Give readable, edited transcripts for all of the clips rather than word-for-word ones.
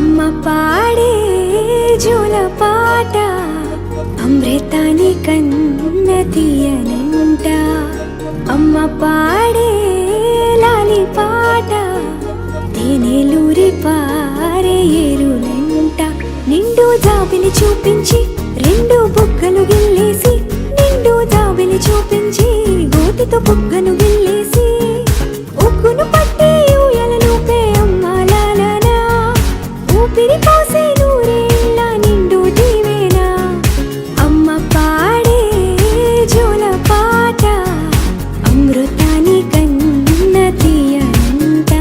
అమ్మ పాడే జోల పాట అమృతాని కన్న తీయనంట. అమ్మ పాడే లాలి పాట తేనెలూరి పారే ఏరులంట. నిండు జాబిలి చూపించి రెండు బుగ్గలు గిల్లేసి, నిండు జాబిలి చూపించి గోటితో బుగ్గను గిల్లేసి, ఉగ్గును పట్టి ఊయలలోపే అమ్మ లాలనా, ఊపిరి పోసే నూరేళ్ళ నిండు దీవేనా. అమ్మ పాడే జోల పాట అమృతాని కన్న తీయనంట.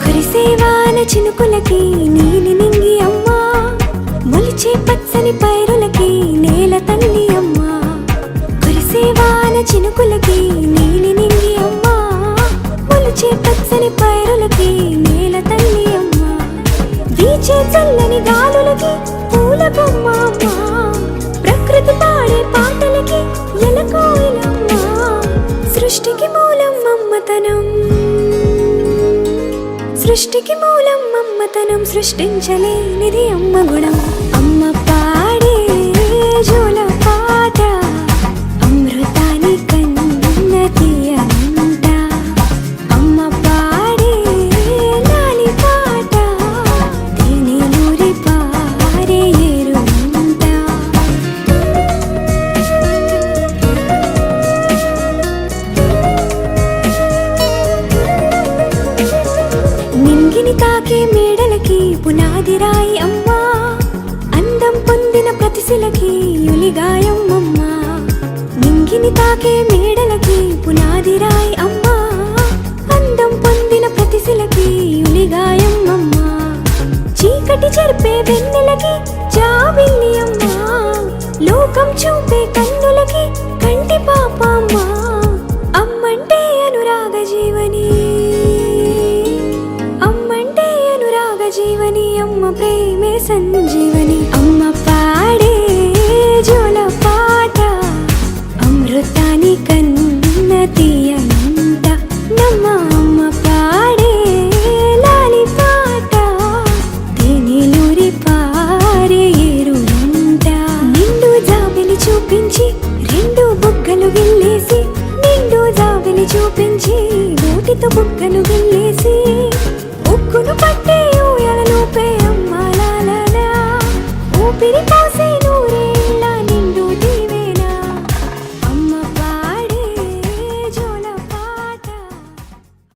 కురిసేవాన చినుకులకి నీలి నింగి అమ్మ, మొలిచే పచ్చని పైరులకి నేల తల్లి అమ్మ. కురిసేవాన చినుకులకి నీలి నింగి అమ్మ, మొలిచే పచ్చని పైరులకి నేల తల్లి అమ్మ. వీచే చల్లని గాలులకి పూల బొమ్మ అమ్మ, ప్రకృతి పాడే పాటలకి ఎలకోయిలమ్మ. సృష్టికి మూలం మమ్మతనం, సృష్టికి మూలం మమ్మతనం, సృష్టించలేనిది అమ్మ గుణం. అమ్మ పాడే జోల పాట అమృతాని కన్న తీయనంట. అమ్మ పాడే లాలి పాట తేనెలూరి పారే ఏరులంట. నింగిని తాకే మేడలకి పునాది రాయి అమ్మ, అందం పొందిన ప్రతిశిలకి యులిగాయం అమ్మ. నింగిని తాకే మేడలకి పునాది రాయి అమ్మ, అందం పొందిన ప్రతిశిలకి యులిగాయం అమ్మ. చీకటి చెరిపే వెన్నెలకి జాబిల్లి అమ్మ, లోకం చూపే కన్నులకి కంటి పాప అమ్మ. అమ్మంటే అనురాగ జీవని, అమ్మంటే అనురాగ జీవని, అమ్మ ప్రేమే సంజీవని. అమ్మ పాడే జోల పాట అమృతాని కన్న తీయనంట. నమ్మ అమ్మ పాడే లాలి పాట తేనెలూరి పారే ఏరులంట. నిండు జాబిలి చూపించి రెండు బుగ్గలు గిల్లేసి, నిండు జాబిలి చూపించి గోటితో బుగ్గను గిల్లేసి, ఉక్కును పట్టి ఊయలలోపే అమ్మ లాలనా, ఊపిరి పోసే